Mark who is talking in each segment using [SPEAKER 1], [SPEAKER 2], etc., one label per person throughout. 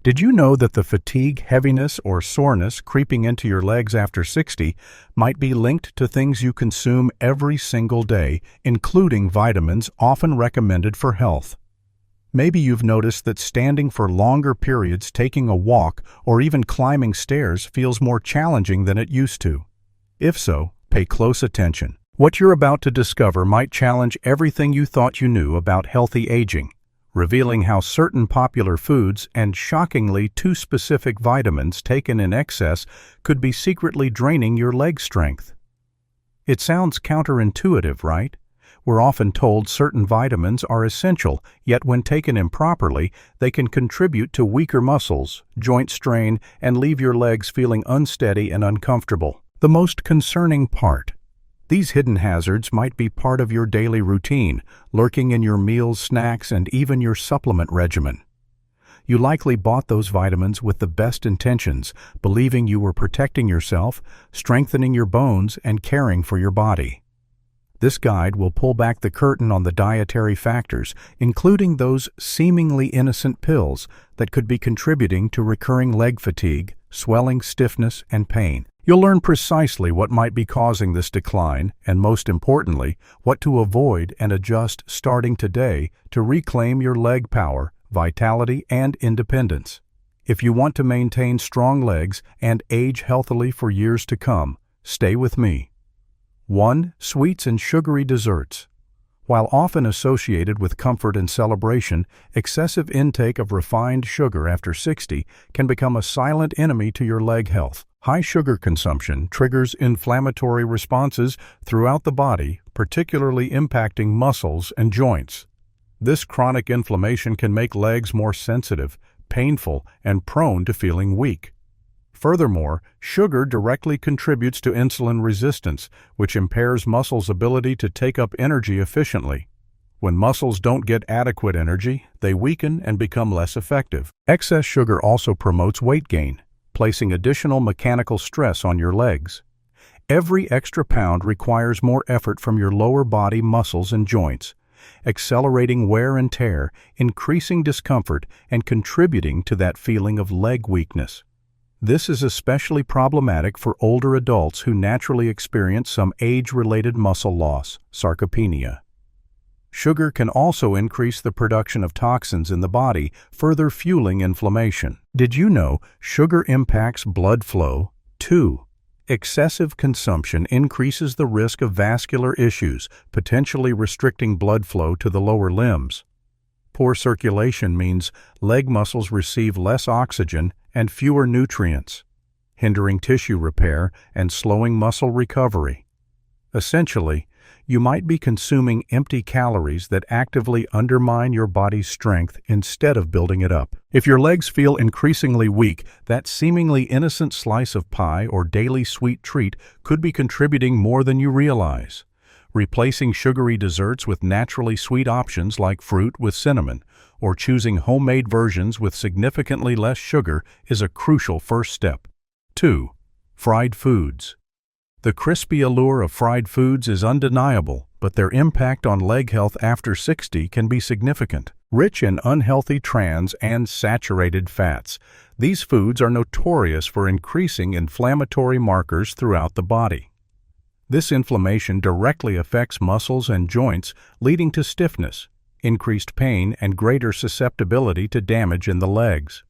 [SPEAKER 1] Did you know that the fatigue, heaviness, or soreness creeping into your legs after 60 might be linked to things you consume every single day, including vitamins often recommended for health? Maybe you've noticed that standing for longer periods, taking a walk, or even climbing stairs feels more challenging than it used to. If so, pay close attention. What you're about to discover might challenge everything you thought you knew about healthy aging, revealing how certain popular foods and shockingly too specific vitamins taken in excess could be secretly draining your leg strength. It sounds counterintuitive, right? We're often told certain vitamins are essential, yet when taken improperly, they can contribute to weaker muscles, joint strain, and leave your legs feeling unsteady and uncomfortable. The most concerning part: these hidden hazards might be part of your daily routine, lurking in your meals, snacks, and even your supplement regimen. You likely bought those vitamins with the best intentions, believing you were protecting yourself, strengthening your bones, and caring for your body. This guide will pull back the curtain on the dietary factors, including those seemingly innocent pills that could be contributing to recurring leg fatigue, swelling, stiffness, and pain. You'll learn precisely what might be causing this decline, and most importantly, what to avoid and adjust starting today to reclaim your leg power, vitality, and independence. If you want to maintain strong legs and age healthily for years to come, stay with me. 1. Sweets and sugary desserts. While often associated with comfort and celebration, excessive intake of refined sugar after 60 can become a silent enemy to your leg health. High sugar consumption triggers inflammatory responses throughout the body, particularly impacting muscles and joints. This chronic inflammation can make legs more sensitive, painful, and prone to feeling weak. Furthermore, sugar directly contributes to insulin resistance, which impairs muscles' ability to take up energy efficiently. When muscles don't get adequate energy, they weaken and become less effective. Excess sugar also promotes weight gain, placing additional mechanical stress on your legs. Every extra pound requires more effort from your lower body muscles and joints, accelerating wear and tear, increasing discomfort, and contributing to that feeling of leg weakness. This is especially problematic for older adults who naturally experience some age-related muscle loss, sarcopenia. Sugar can also increase the production of toxins in the body, further fueling inflammation. Did you know sugar impacts blood flow, too? Excessive consumption increases the risk of vascular issues, potentially restricting blood flow to the lower limbs. Poor circulation means leg muscles receive less oxygen and fewer nutrients, hindering tissue repair and slowing muscle recovery. Essentially, you might be consuming empty calories that actively undermine your body's strength instead of building it up. If your legs feel increasingly weak, that seemingly innocent slice of pie or daily sweet treat could be contributing more than you realize. Replacing sugary desserts with naturally sweet options like fruit with cinnamon, or choosing homemade versions with significantly less sugar is a crucial first step. 2. Fried foods. The crispy allure of fried foods is undeniable, but their impact on leg health after 60 can be significant. Rich in unhealthy trans and saturated fats, these foods are notorious for increasing inflammatory markers throughout the body. This inflammation directly affects muscles and joints, leading to stiffness, increased pain, and greater susceptibility to damage in the legs.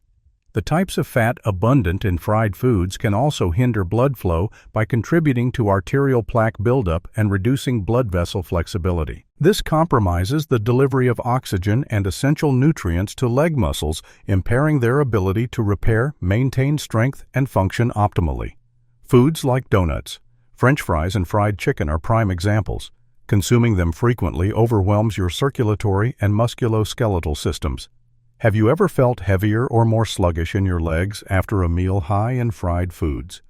[SPEAKER 1] The types of fat abundant in fried foods can also hinder blood flow by contributing to arterial plaque buildup and reducing blood vessel flexibility. This compromises the delivery of oxygen and essential nutrients to leg muscles, impairing their ability to repair, maintain strength, and function optimally. Foods like donuts, French fries, and fried chicken are prime examples. Consuming them frequently overwhelms your circulatory and musculoskeletal systems. Have you ever felt heavier or more sluggish in your legs after a meal high in fried foods?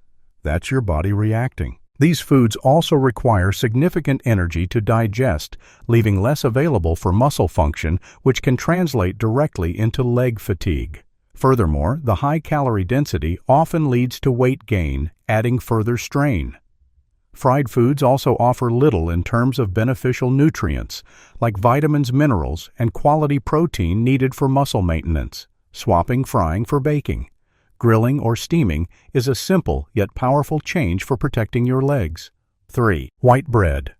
[SPEAKER 1] That's your body reacting. These foods also require significant energy to digest, leaving less available for muscle function, which can translate directly into leg fatigue. Furthermore, the high calorie density often leads to weight gain, adding further strain. Fried foods also offer little in terms of beneficial nutrients, like vitamins, minerals, and quality protein needed for muscle maintenance. Swapping frying for baking. Grilling or steaming is a simple yet powerful change for protecting your legs. 3. White bread.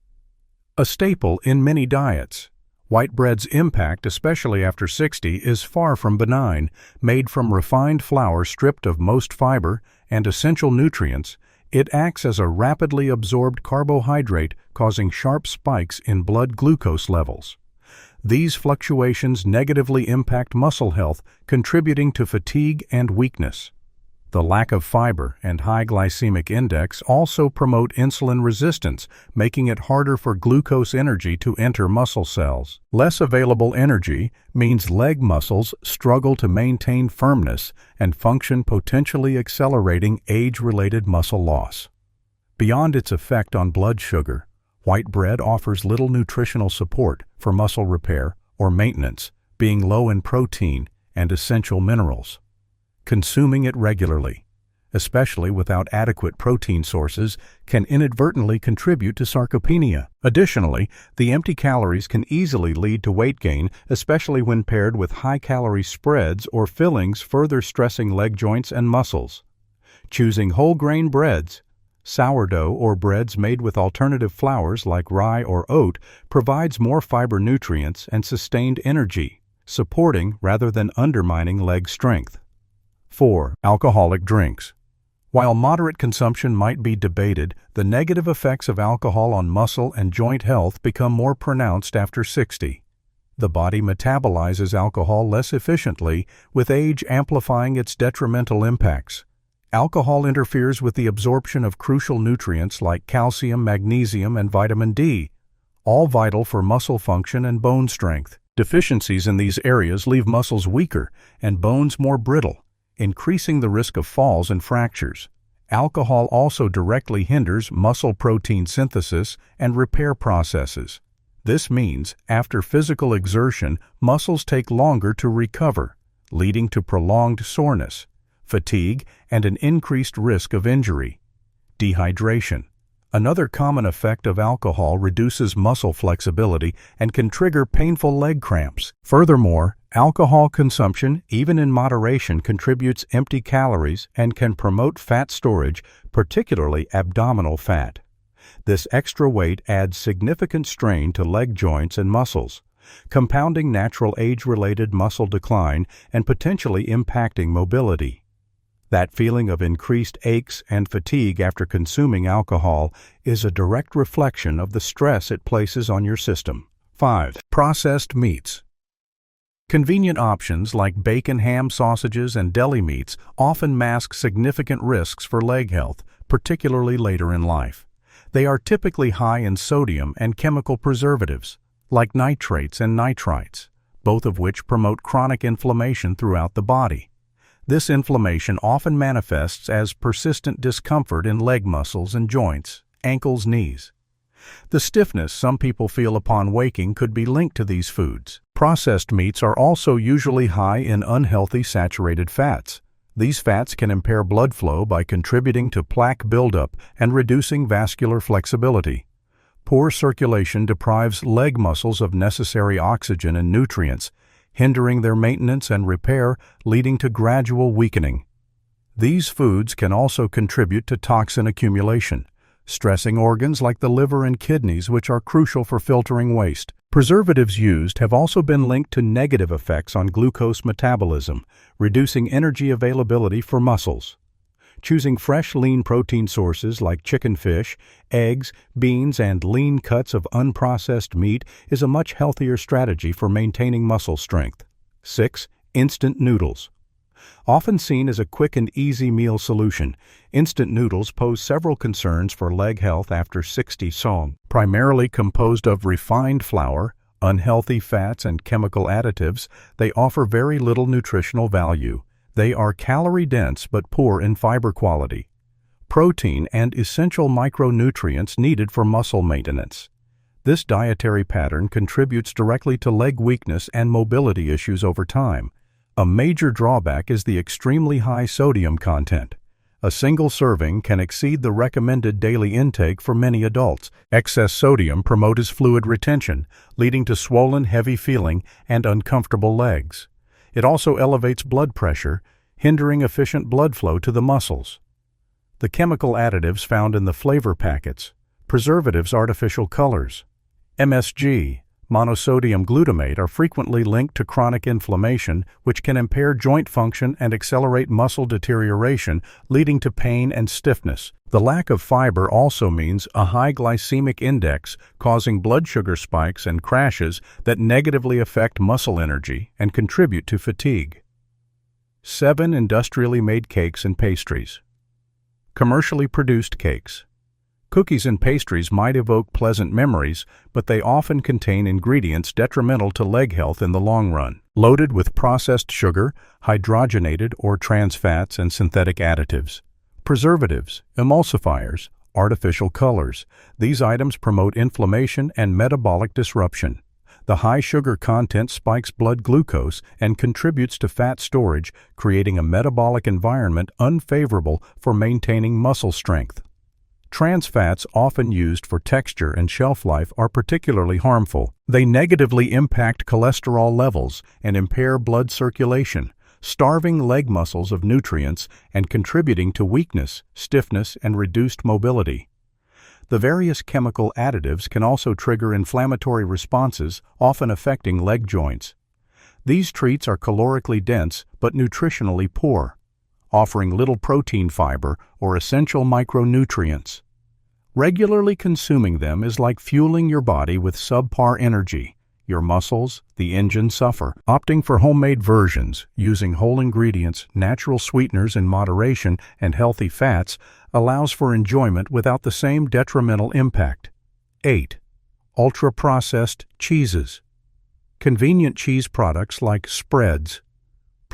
[SPEAKER 1] A staple in many diets. White bread's impact, especially after 60, is far from benign. Made from refined flour stripped of most fiber and essential nutrients, it acts as a rapidly absorbed carbohydrate, causing sharp spikes in blood glucose levels. These fluctuations negatively impact muscle health, contributing to fatigue and weakness. The lack of fiber and high glycemic index also promote insulin resistance, making it harder for glucose energy to enter muscle cells. Less available energy means leg muscles struggle to maintain firmness and function, potentially accelerating age-related muscle loss. Beyond its effect on blood sugar, white bread offers little nutritional support for muscle repair or maintenance, being low in protein and essential minerals. Consuming it regularly, especially without adequate protein sources, can inadvertently contribute to sarcopenia. Additionally, the empty calories can easily lead to weight gain, especially when paired with high-calorie spreads or fillings, further stressing leg joints and muscles. Choosing whole grain breads, sourdough, or breads made with alternative flours like rye or oat provides more fiber, nutrients, and sustained energy, supporting rather than undermining leg strength. 4. Alcoholic drinks. While moderate consumption might be debated, the negative effects of alcohol on muscle and joint health become more pronounced after 60. The body metabolizes alcohol less efficiently, with age amplifying its detrimental impacts. Alcohol interferes with the absorption of crucial nutrients like calcium, magnesium, and vitamin D, all vital for muscle function and bone strength. Deficiencies in these areas leave muscles weaker and bones more brittle, increasing the risk of falls and fractures. Alcohol also directly hinders muscle protein synthesis and repair processes. This means, after physical exertion, muscles take longer to recover, leading to prolonged soreness, fatigue, and an increased risk of injury. Dehydration. Another common effect of alcohol reduces muscle flexibility and can trigger painful leg cramps. Furthermore, alcohol consumption, even in moderation, contributes empty calories and can promote fat storage, particularly abdominal fat. This extra weight adds significant strain to leg joints and muscles, compounding natural age-related muscle decline and potentially impacting mobility. That feeling of increased aches and fatigue after consuming alcohol is a direct reflection of the stress it places on your system. 5. Processed meats. Convenient options like bacon, ham, sausages, and deli meats often mask significant risks for leg health, particularly later in life. They are typically high in sodium and chemical preservatives, like nitrates and nitrites, both of which promote chronic inflammation throughout the body. This inflammation often manifests as persistent discomfort in leg muscles and joints, ankles, knees. The stiffness some people feel upon waking could be linked to these foods. Processed meats are also usually high in unhealthy saturated fats. These fats can impair blood flow by contributing to plaque buildup and reducing vascular flexibility. Poor circulation deprives leg muscles of necessary oxygen and nutrients, hindering their maintenance and repair, leading to gradual weakening. These foods can also contribute to toxin accumulation, stressing organs like the liver and kidneys, which are crucial for filtering waste. Preservatives used have also been linked to negative effects on glucose metabolism, reducing energy availability for muscles. Choosing fresh, lean protein sources like chicken, fish, eggs, beans, and lean cuts of unprocessed meat is a much healthier strategy for maintaining muscle strength. 6. Instant noodles. Often seen as a quick and easy meal solution, instant noodles pose several concerns for leg health after 60. Primarily composed of refined flour, unhealthy fats, and chemical additives, they offer very little nutritional value. They are calorie-dense but poor in fiber quality, protein, and essential micronutrients needed for muscle maintenance. This dietary pattern contributes directly to leg weakness and mobility issues over time. A major drawback is the extremely high sodium content. A single serving can exceed the recommended daily intake for many adults. Excess sodium promotes fluid retention, leading to swollen, heavy feeling and uncomfortable legs. It also elevates blood pressure, hindering efficient blood flow to the muscles. The chemical additives found in the flavor packets, preservatives, artificial colors, MSG, monosodium glutamate are frequently linked to chronic inflammation, which can impair joint function and accelerate muscle deterioration, leading to pain and stiffness. The lack of fiber also means a high glycemic index, causing blood sugar spikes and crashes that negatively affect muscle energy and contribute to fatigue. 7. Industrially made cakes and pastries. Commercially produced cakes. Cookies and pastries might evoke pleasant memories, but they often contain ingredients detrimental to leg health in the long run. Loaded with processed sugar, hydrogenated or trans fats, and synthetic additives. Preservatives, emulsifiers, artificial colors. These items promote inflammation and metabolic disruption. The high sugar content spikes blood glucose and contributes to fat storage, creating a metabolic environment unfavorable for maintaining muscle strength. Trans fats, often used for texture and shelf life, are particularly harmful. They negatively impact cholesterol levels and impair blood circulation, starving leg muscles of nutrients and contributing to weakness, stiffness, and reduced mobility. The various chemical additives can also trigger inflammatory responses, often affecting leg joints. These treats are calorically dense but nutritionally poor, offering little protein, fiber, or essential micronutrients. Regularly consuming them is like fueling your body with subpar energy. Your muscles, the engine, suffer. Opting for homemade versions, using whole ingredients, natural sweeteners in moderation, and healthy fats allows for enjoyment without the same detrimental impact. 8. Ultra-processed cheeses. Convenient cheese products like spreads,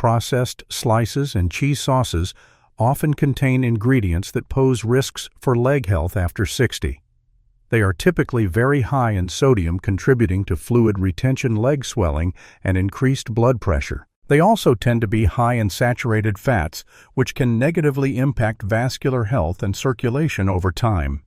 [SPEAKER 1] processed slices, and cheese sauces often contain ingredients that pose risks for leg health after 60. They are typically very high in sodium, contributing to fluid retention, leg swelling, and increased blood pressure. They also tend to be high in saturated fats, which can negatively impact vascular health and circulation over time.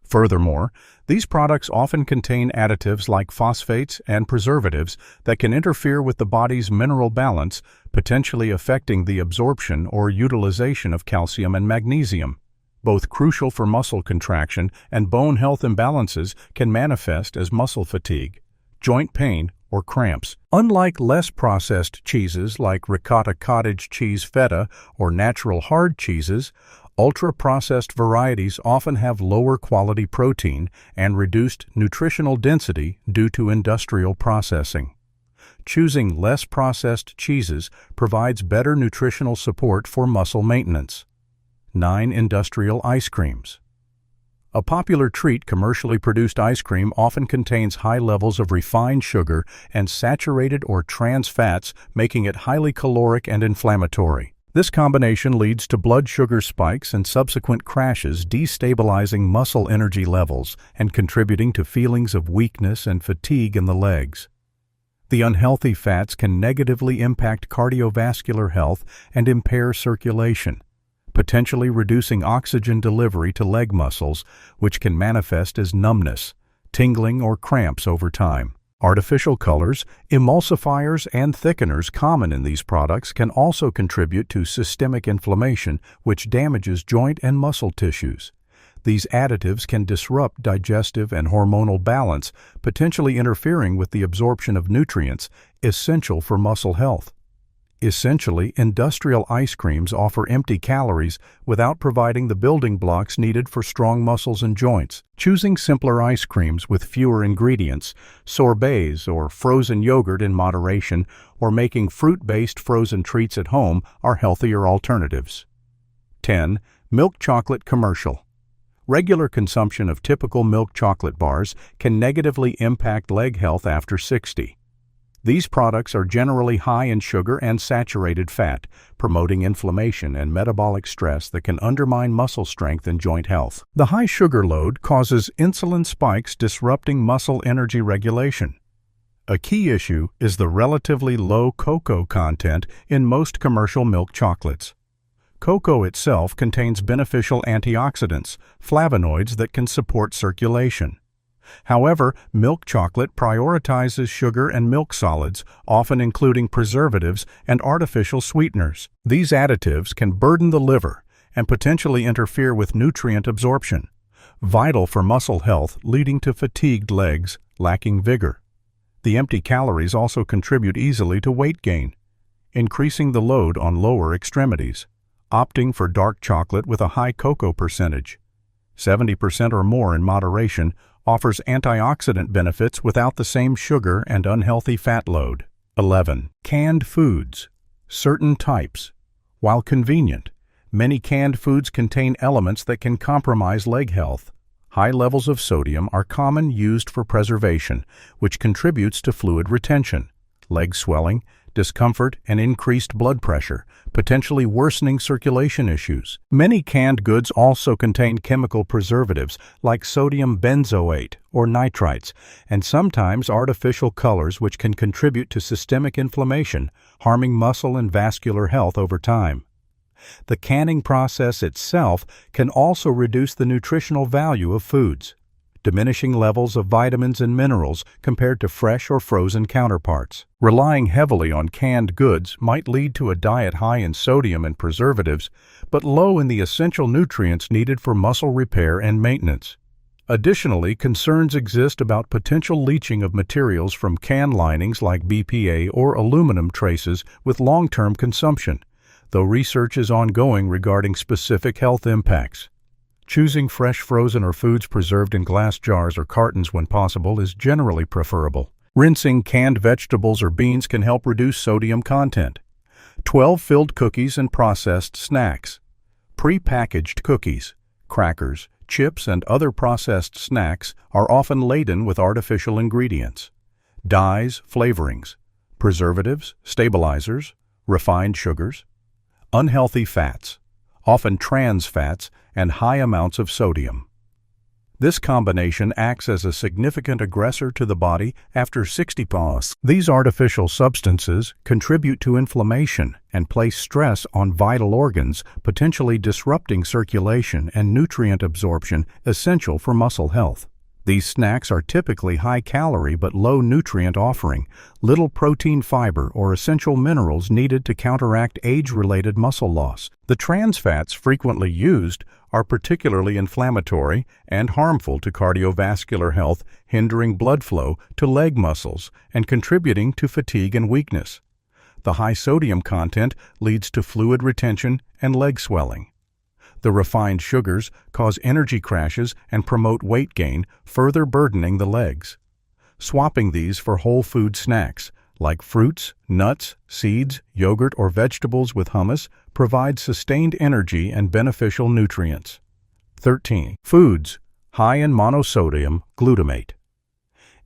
[SPEAKER 1] Furthermore, these products often contain additives like phosphates and preservatives that can interfere with the body's mineral balance, potentially affecting the absorption or utilization of calcium and magnesium. Both crucial for muscle contraction and bone health imbalances can manifest as muscle fatigue, joint pain, or cramps. Unlike less processed cheeses like ricotta, cottage cheese, feta, or natural hard cheeses, ultra-processed varieties often have lower quality protein and reduced nutritional density due to industrial processing. Choosing less processed cheeses provides better nutritional support for muscle maintenance. 9. Industrial ice creams. A popular treat, commercially produced ice cream often contains high levels of refined sugar and saturated or trans fats, making it highly caloric and inflammatory. This combination leads to blood sugar spikes and subsequent crashes, destabilizing muscle energy levels and contributing to feelings of weakness and fatigue in the legs. The unhealthy fats can negatively impact cardiovascular health and impair circulation, potentially reducing oxygen delivery to leg muscles, which can manifest as numbness, tingling, or cramps over time. Artificial colors, emulsifiers, and thickeners common in these products can also contribute to systemic inflammation, which damages joint and muscle tissues. These additives can disrupt digestive and hormonal balance, potentially interfering with the absorption of nutrients essential for muscle health. Essentially, industrial ice creams offer empty calories without providing the building blocks needed for strong muscles and joints. Choosing simpler ice creams with fewer ingredients, sorbets or frozen yogurt in moderation, or making fruit-based frozen treats at home are healthier alternatives. 10. Milk chocolate commercial. Regular consumption of typical milk chocolate bars can negatively impact leg health after 60. These products are generally high in sugar and saturated fat, promoting inflammation and metabolic stress that can undermine muscle strength and joint health. The high sugar load causes insulin spikes, disrupting muscle energy regulation. A key issue is the relatively low cocoa content in most commercial milk chocolates. Cocoa itself contains beneficial antioxidants, flavonoids that can support circulation. However, milk chocolate prioritizes sugar and milk solids, often including preservatives and artificial sweeteners. These additives can burden the liver and potentially interfere with nutrient absorption, vital for muscle health, leading to fatigued legs, lacking vigor. The empty calories also contribute easily to weight gain, increasing the load on lower extremities. Opting for dark chocolate with a high cocoa percentage, 70% or more in moderation, offers antioxidant benefits without the same sugar and unhealthy fat load. 11. Canned foods. Certain types. While convenient, many canned foods contain elements that can compromise leg health. High levels of sodium are common used for preservation, which contributes to fluid retention, leg swelling, discomfort, and increased blood pressure, potentially worsening circulation issues. Many canned goods also contain chemical preservatives like sodium benzoate or nitrites, and sometimes artificial colors which can contribute to systemic inflammation, harming muscle and vascular health over time. The canning process itself can also reduce the nutritional value of foods, diminishing levels of vitamins and minerals compared to fresh or frozen counterparts. Relying heavily on canned goods might lead to a diet high in sodium and preservatives, but low in the essential nutrients needed for muscle repair and maintenance. Additionally, concerns exist about potential leaching of materials from can linings like BPA or aluminum traces with long-term consumption, though research is ongoing regarding specific health impacts. Choosing fresh, frozen, or foods preserved in glass jars or cartons when possible is generally preferable. Rinsing canned vegetables or beans can help reduce sodium content. 12. Filled cookies and processed snacks. Pre-packaged cookies, crackers, chips, and other processed snacks are often laden with artificial ingredients, dyes, flavorings, preservatives, stabilizers, refined sugars, unhealthy fats, often trans fats, and high amounts of sodium. This combination acts as a significant aggressor to the body after 60 pause. These artificial substances contribute to inflammation and place stress on vital organs, potentially disrupting circulation and nutrient absorption essential for muscle health. These snacks are typically high-calorie but low-nutrient offering, little protein, fiber, or essential minerals needed to counteract age-related muscle loss. The trans fats frequently used are particularly inflammatory and harmful to cardiovascular health, hindering blood flow to leg muscles and contributing to fatigue and weakness. The high sodium content leads to fluid retention and leg swelling. The refined sugars cause energy crashes and promote weight gain, further burdening the legs. Swapping these for whole food snacks, like fruits, nuts, seeds, yogurt, or vegetables with hummus, provides sustained energy and beneficial nutrients. 13. Foods high in monosodium glutamate.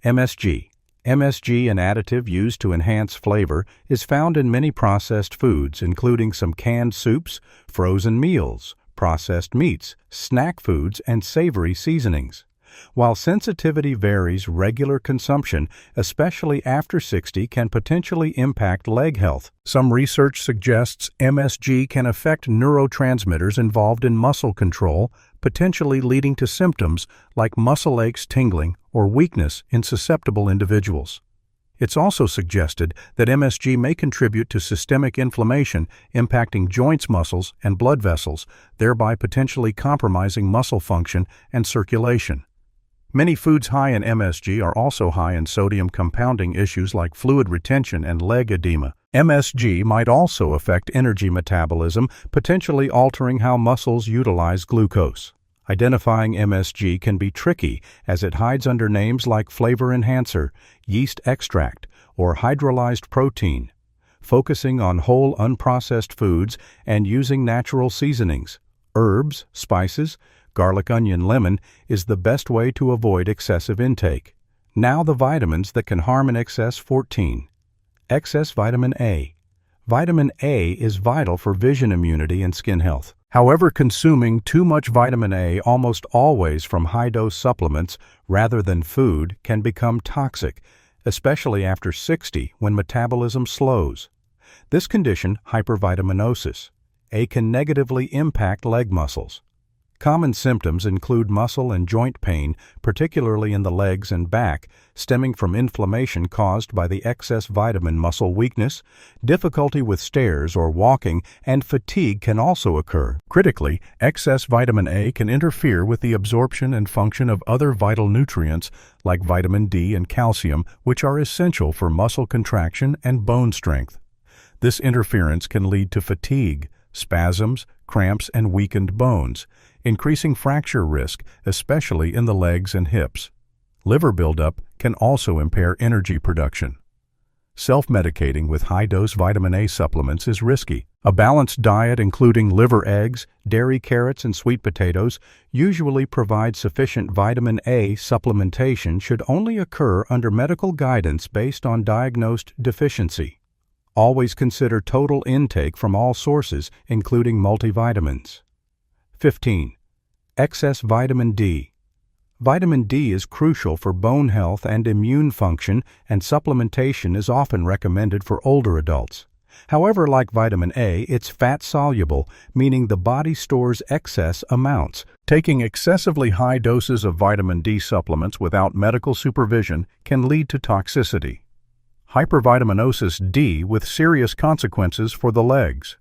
[SPEAKER 1] MSG. MSG, an additive used to enhance flavor, is found in many processed foods, including some canned soups, frozen meals, processed meats, snack foods, and savory seasonings. While sensitivity varies, regular consumption, especially after 60, can potentially impact leg health. Some research suggests MSG can affect neurotransmitters involved in muscle control, potentially leading to symptoms like muscle aches, tingling, or weakness in susceptible individuals. It's also suggested that MSG may contribute to systemic inflammation, impacting joints, muscles, and blood vessels, thereby potentially compromising muscle function and circulation. Many foods high in MSG are also high in sodium, compounding issues like fluid retention and leg edema. MSG might also affect energy metabolism, potentially altering how muscles utilize glucose. Identifying MSG can be tricky as it hides under names like flavor enhancer, yeast extract, or hydrolyzed protein. Focusing on whole unprocessed foods and using natural seasonings, herbs, spices, garlic, onion, lemon is the best way to avoid excessive intake. Now the vitamins that can harm in excess. 14. Excess vitamin A. Vitamin A is vital for vision, immunity, and skin health. However, consuming too much vitamin A, almost always from high-dose supplements rather than food, can become toxic, especially after 60 when metabolism slows. This condition, hypervitaminosis A, can negatively impact leg muscles. Common symptoms include muscle and joint pain, particularly in the legs and back, stemming from inflammation caused by the excess vitamin. Muscle weakness, difficulty with stairs or walking, and fatigue can also occur. Critically, excess vitamin A can interfere with the absorption and function of other vital nutrients like vitamin D and calcium, which are essential for muscle contraction and bone strength. This interference can lead to fatigue, spasms, cramps, and weakened bones, increasing fracture risk, especially in the legs and hips. Liver buildup can also impair energy production. Self-medicating with high-dose vitamin A supplements is risky. A balanced diet including liver eggs, dairy, carrots, and sweet potatoes usually provides sufficient vitamin A. Supplementation should only occur under medical guidance based on diagnosed deficiency. Always consider total intake from all sources, including multivitamins. 15. Excess vitamin D. Vitamin D is crucial for bone health and immune function, and supplementation is often recommended for older adults. However, like vitamin A, it's fat-soluble, meaning the body stores excess amounts. Taking excessively high doses of vitamin D supplements without medical supervision can lead to toxicity. Hypervitaminosis D with serious consequences for the legs.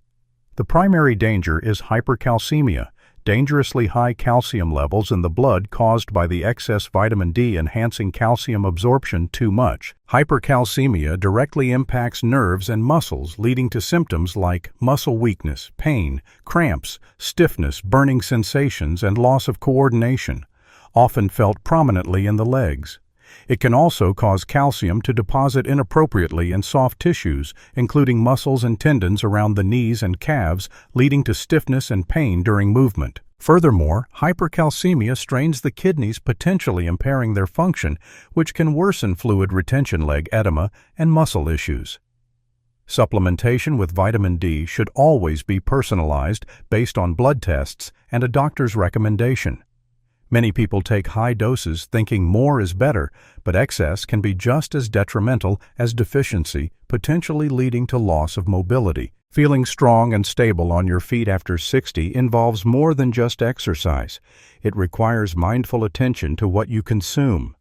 [SPEAKER 1] The primary danger is hypercalcemia, dangerously high calcium levels in the blood caused by the excess vitamin D enhancing calcium absorption too much. Hypercalcemia directly impacts nerves and muscles, leading to symptoms like muscle weakness, pain, cramps, stiffness, burning sensations, and loss of coordination, often felt prominently in the legs. It can also cause calcium to deposit inappropriately in soft tissues, including muscles and tendons around the knees and calves, leading to stiffness and pain during movement. Furthermore, hypercalcemia strains the kidneys, potentially impairing their function, which can worsen fluid retention, leg edema, and muscle issues. Supplementation with vitamin D should always be personalized based on blood tests and a doctor's recommendation. Many people take high doses thinking more is better, but excess can be just as detrimental as deficiency, potentially leading to loss of mobility. Feeling strong and stable on your feet after 60 involves more than just exercise. It requires mindful attention to what you consume.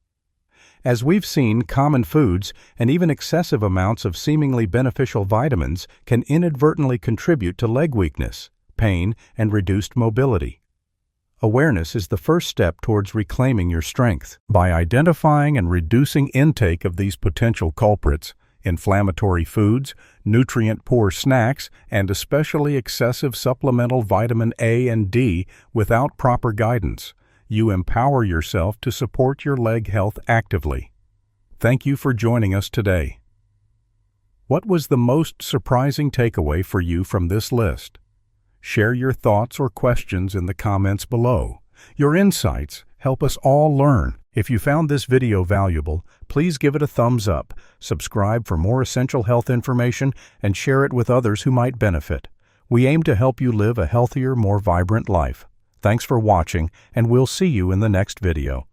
[SPEAKER 1] As we've seen, common foods and even excessive amounts of seemingly beneficial vitamins can inadvertently contribute to leg weakness, pain, and reduced mobility. Awareness is the first step towards reclaiming your strength. By identifying and reducing intake of these potential culprits, inflammatory foods, nutrient-poor snacks, and especially excessive supplemental vitamin A and D without proper guidance, you empower yourself to support your leg health actively. Thank you for joining us today. What was the most surprising takeaway for you from this list? Share your thoughts or questions in the comments below. Your insights help us all learn. If you found this video valuable, please give it a thumbs up, subscribe for more essential health information, and share it with others who might benefit. We aim to help you live a healthier, more vibrant life. Thanks for watching, and we'll see you in the next video.